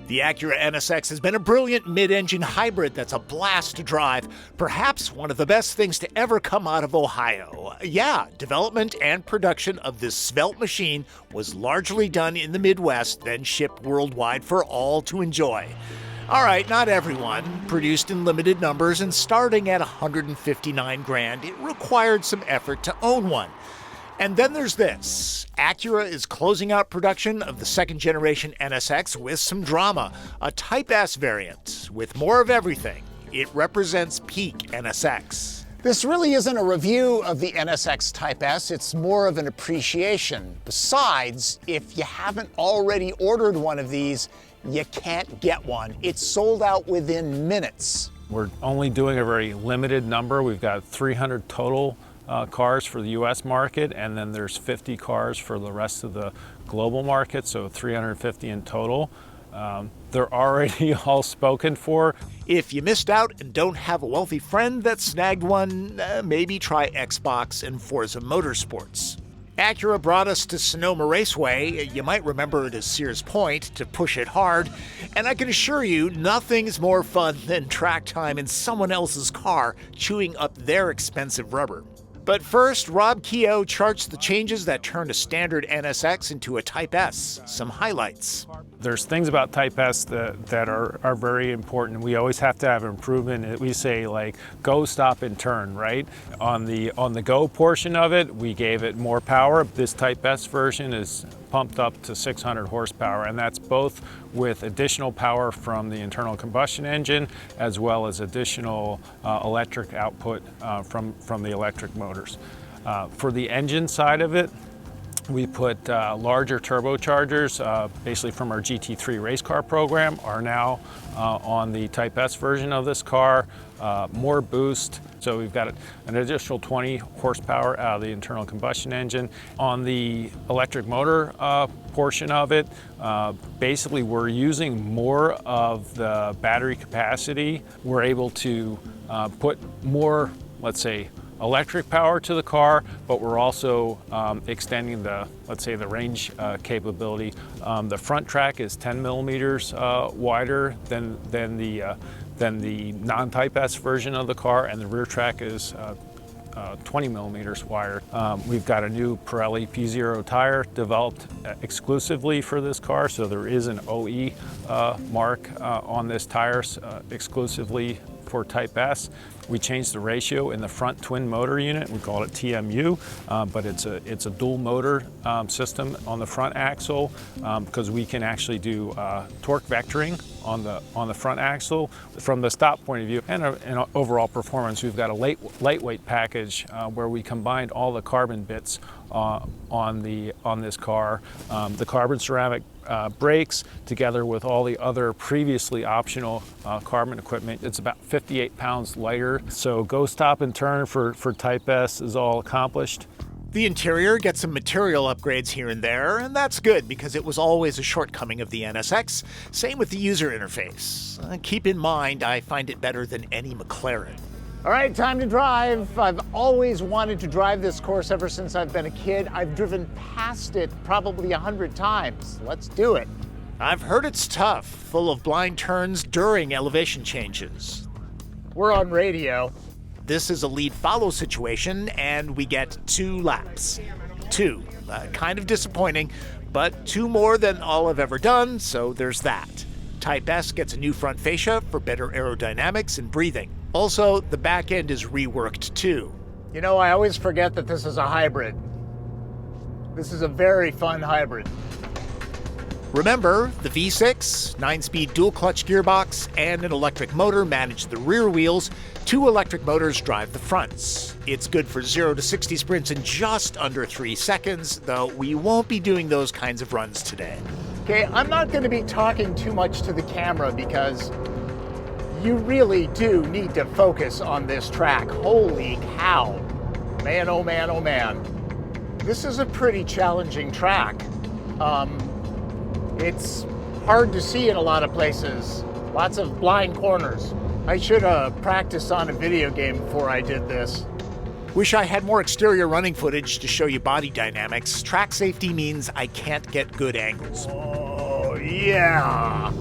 The Acura NSX has been a brilliant mid-engine hybrid that's a blast to drive, perhaps one of the best things to ever come out of Ohio. Yeah, development and production of this svelte machine was largely done in the Midwest, then shipped worldwide for all to enjoy. All right, not everyone. Produced in limited numbers and starting at $159,000, it required some effort to own one. And then there's this. Acura is closing out production of the second generation NSX with some drama. A Type S variant with more of everything. It represents peak NSX. This really isn't a review of the NSX Type S, it's more of an appreciation. Besides, if you haven't already ordered one of these, you can't get one. It's sold out within minutes. We're only doing a very limited number. We've got 300 total cars for the US market, and then there's 50 cars for the rest of the global market, so 350 in total. They're already all spoken for. If you missed out and don't have a wealthy friend that snagged one, maybe try Xbox and Forza Motorsports. Acura brought us to Sonoma Raceway. You might remember it as Sears Point to push it hard. And I can assure you, nothing's more fun than track time in someone else's car chewing up their expensive rubber. But first, Rob Keough charts the changes that turned a standard NSX into a Type S. Some highlights. There's things about Type S that are very important. We always have to have improvement. We say like go, stop, and turn, right? On the go portion of it, we gave it more power. This Type S version is pumped up to 600 horsepower, and that's both with additional power from the internal combustion engine as well as additional electric output from the electric motors. For the engine side of it, we put larger turbochargers, basically from our GT3 race car program, are now on the Type S version of this car. More boost, so we've got an additional 20 horsepower out of the internal combustion engine. On the electric motor portion of it, basically we're using more of the battery capacity. We're able to put more, let's say, electric power to the car, but we're also extending the, let's say, the range capability. The front track is 10 millimeters wider than the non-Type S version of the car, and the rear track is 20 millimeters wider. We've got a new Pirelli P Zero tire developed exclusively for this car, so there is an OE mark on this tire exclusively for Type S. We changed the ratio in the front twin motor unit. We call it TMU, but it's a dual motor system on the front axle because we can actually do torque vectoring on the front axle. From the stop point of view and overall performance, we've got a lightweight package where we combined all the carbon bits on this car. The carbon ceramic brakes together with all the other previously optional carbon equipment. It's about 58 pounds lighter. So go, stop, and turn for Type S is all accomplished. The interior gets some material upgrades here and there, and that's good because it was always a shortcoming of the NSX. Same with the user interface. Keep in mind, I find it better than any McLaren. All right, time to drive. I've always wanted to drive this course ever since I've been a kid. I've driven past it probably 100 times. Let's do it. I've heard it's tough, full of blind turns during elevation changes. We're on radio. This is a lead-follow situation, and we get 2 laps. 2. Kind of disappointing, but 2 more than all I've ever done, so there's that. Type S gets a new front fascia for better aerodynamics and breathing. Also, the back end is reworked too. You know, I always forget that this is a hybrid. This is a very fun hybrid. Remember, the V6, 9-speed dual-clutch gearbox, and an electric motor manage the rear wheels. 2 electric motors drive the fronts. It's good for 0 to 60 sprints in just under 3 seconds, though we won't be doing those kinds of runs today. Okay, I'm not going to be talking too much to the camera because you really do need to focus on this track. Holy cow. Man, oh man, oh man. This is a pretty challenging track. It's hard to see in a lot of places. Lots of blind corners. I should have practiced on a video game before I did this. Wish I had more exterior running footage to show you body dynamics. Track safety means I can't get good angles. Oh, yeah.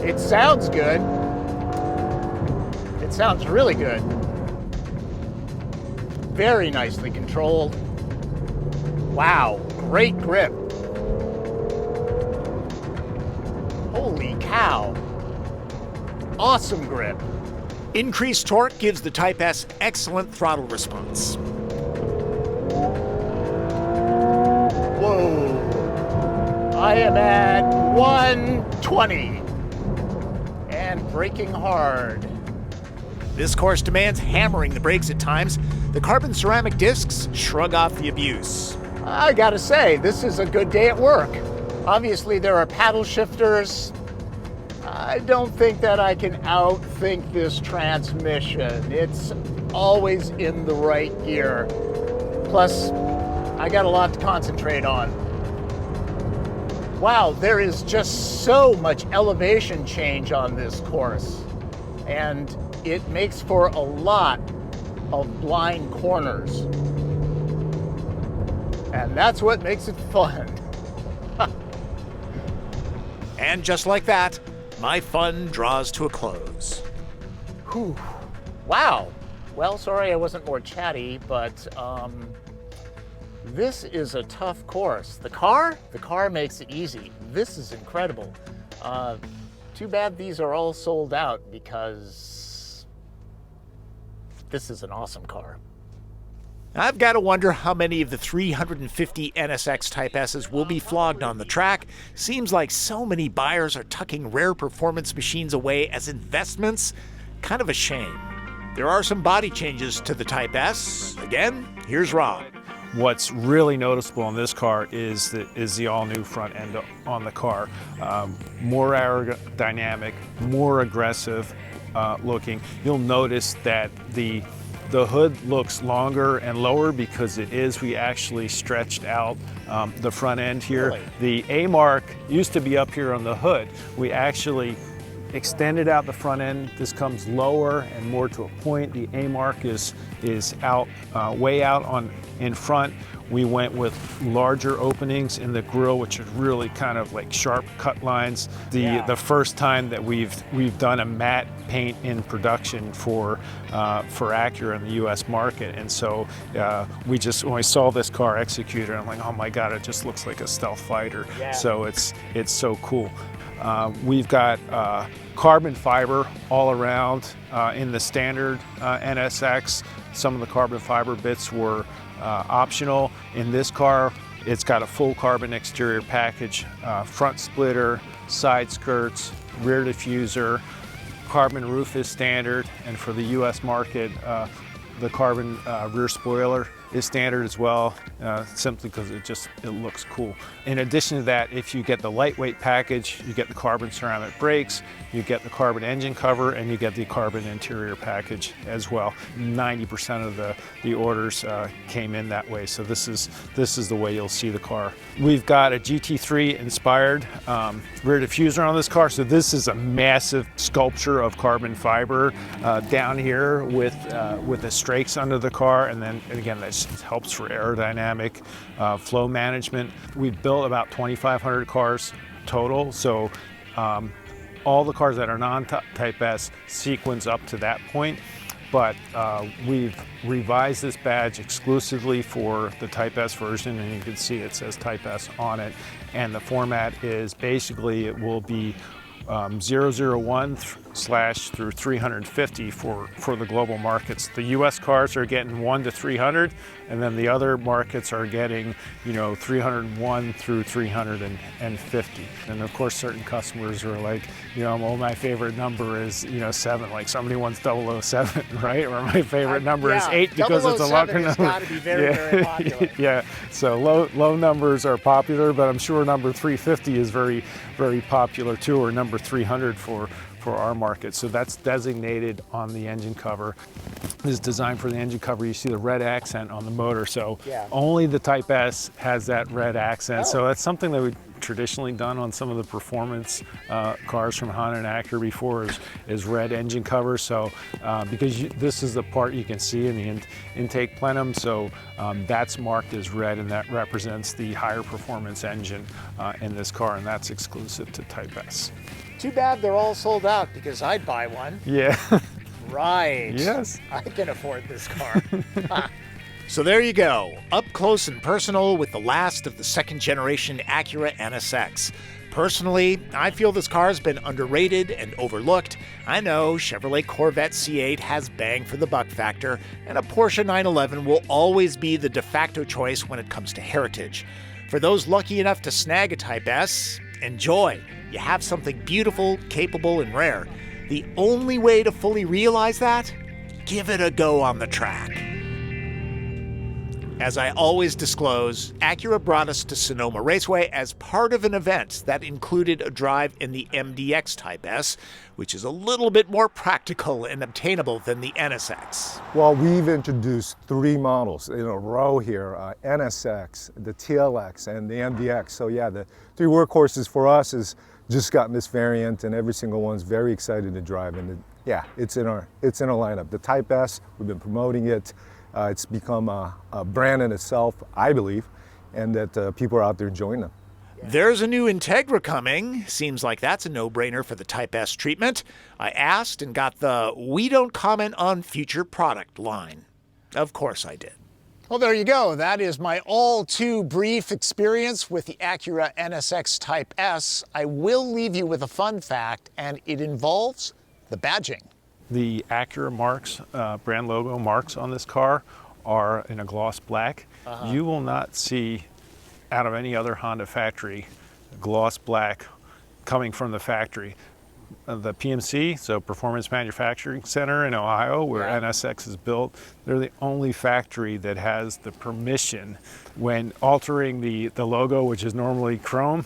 It sounds good. It sounds really good. Very nicely controlled. Wow, great grip. Holy cow. Awesome grip. Increased torque gives the Type S excellent throttle response. Whoa. I am at 120 and braking hard. This course demands hammering the brakes at times. The carbon ceramic discs shrug off the abuse. I gotta say, this is a good day at work. Obviously, there are paddle shifters. I don't think that I can outthink this transmission. It's always in the right gear. Plus, I got a lot to concentrate on. Wow, there is just so much elevation change on this course. And it makes for a lot of blind corners. And that's what makes it fun. And just like that, my fun draws to a close. Whew. Wow. Well, sorry I wasn't more chatty, but this is a tough course. The car makes it easy. This is incredible. Too bad these are all sold out because this is an awesome car. I've got to wonder how many of the 350 NSX Type S's will be flogged on the track. Seems like so many buyers are tucking rare performance machines away as investments. Kind of a shame. There are some body changes to the Type S. Again, here's Rob. What's really noticeable on this car is the all-new front end on the car. More aerodynamic, more aggressive looking. You'll notice that the hood looks longer and lower because we actually stretched out the front end here. Really? The A mark used to be up here on the hood. We actually extended out the front end. This comes lower and more to a point. The A mark is out, way out in front. We went with larger openings in the grille, which is really kind of like sharp cut lines. The first time that we've done a matte paint in production for Acura in the U.S. market, and so when I saw this car executed, I'm like, oh my God, it just looks like a stealth fighter. Yeah. So it's so cool. We've got carbon fiber all around in the standard NSX. Some of the carbon fiber bits were optional. In this car, it's got a full carbon exterior package, front splitter, side skirts, rear diffuser. Carbon roof is standard, and for the US market, the carbon rear spoiler is standard as well, simply because it looks cool. In addition to that, if you get the lightweight package, you get the carbon ceramic brakes, you get the carbon engine cover, and you get the carbon interior package as well. 90% of the orders came in that way, so this is the way you'll see the car. We've got a GT3 inspired rear diffuser on this car, so this is a massive sculpture of carbon fiber down here with the strakes under the car, and then again that helps for aerodynamic flow management. We've built about 2,500 cars total, so all the cars that are non-Type S sequence up to that point, but we've revised this badge exclusively for the Type S version, and you can see it says Type S on it, and the format is basically it will be 001 through 350 for the global markets. The US cars are getting 1 to 300, and then the other markets are getting 301 through 350. And of course certain customers are like, well, my favorite number is 7, like somebody wants 007, right? Or my favorite number is 8 because it's a longer number. Got to be very, very popular. Yeah, so low numbers are popular, but I'm sure number 350 is very, very popular too, or number 300 for our market. So that's designated on the engine cover. This is designed for the engine cover. You see the red accent on the motor, so only the Type S has that red accent. So that's something that we traditionally done on some of the performance cars from Honda and Acura before is red engine cover. So because this is the part you can see in the intake plenum, so that's marked as red, and that represents the higher performance engine in this car, and that's exclusive to Type S. Too bad they're all sold out, because I'd buy one. Yeah. Right. Yes. I can afford this car. So there you go, up close and personal with the last of the second generation Acura NSX. Personally, I feel this car has been underrated and overlooked. I know Chevrolet Corvette C8 has bang for the buck factor, and a Porsche 911 will always be the de facto choice when it comes to heritage. For those lucky enough to snag a Type S, enjoy. You have something beautiful, capable, and rare. The only way to fully realize that? Give it a go on the track. As I always disclose, Acura brought us to Sonoma Raceway as part of an event that included a drive in the MDX Type S, which is a little bit more practical and obtainable than the NSX. Well, we've introduced 3 models in a row here, NSX, the TLX, and the MDX. So yeah, the 3 workhorses for us has just gotten this variant, and every single one's very excited to drive. And yeah, it's in our lineup. The Type S, we've been promoting it. It's become a brand in itself, I believe, and that people are out there enjoying them. There's a new Integra coming. Seems like that's a no-brainer for the Type S treatment. I asked and got the "we don't comment on future product" line. Of course I did. Well, there you go. That is my all too brief experience with the Acura NSX Type S. I will leave you with a fun fact, and it involves the badging. The Acura marks, brand logo marks on this car are in a gloss black. You will not see out of any other Honda factory gloss black coming from the factory. The PMC, so Performance Manufacturing Center in Ohio, where NSX is built, they're the only factory that has the permission when altering the logo, which is normally chrome.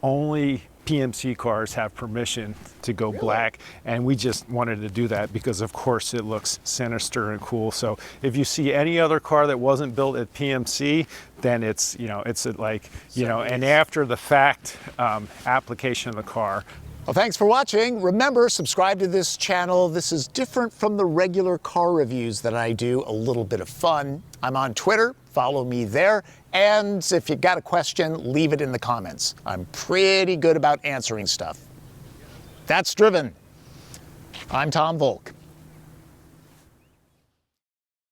Only PMC cars have permission to go black, and we just wanted to do that because of course it looks sinister and cool. So if you see any other car that wasn't built at PMC, then it's, you know, it's like, you know, an after the fact application of the car. Well, thanks for watching. Remember, subscribe to this channel. This is different from the regular car reviews that I do, a little bit of fun. I'm on Twitter, follow me there. And if you got a question, leave it in the comments. I'm pretty good about answering stuff. That's Driven. I'm Tom Voelk.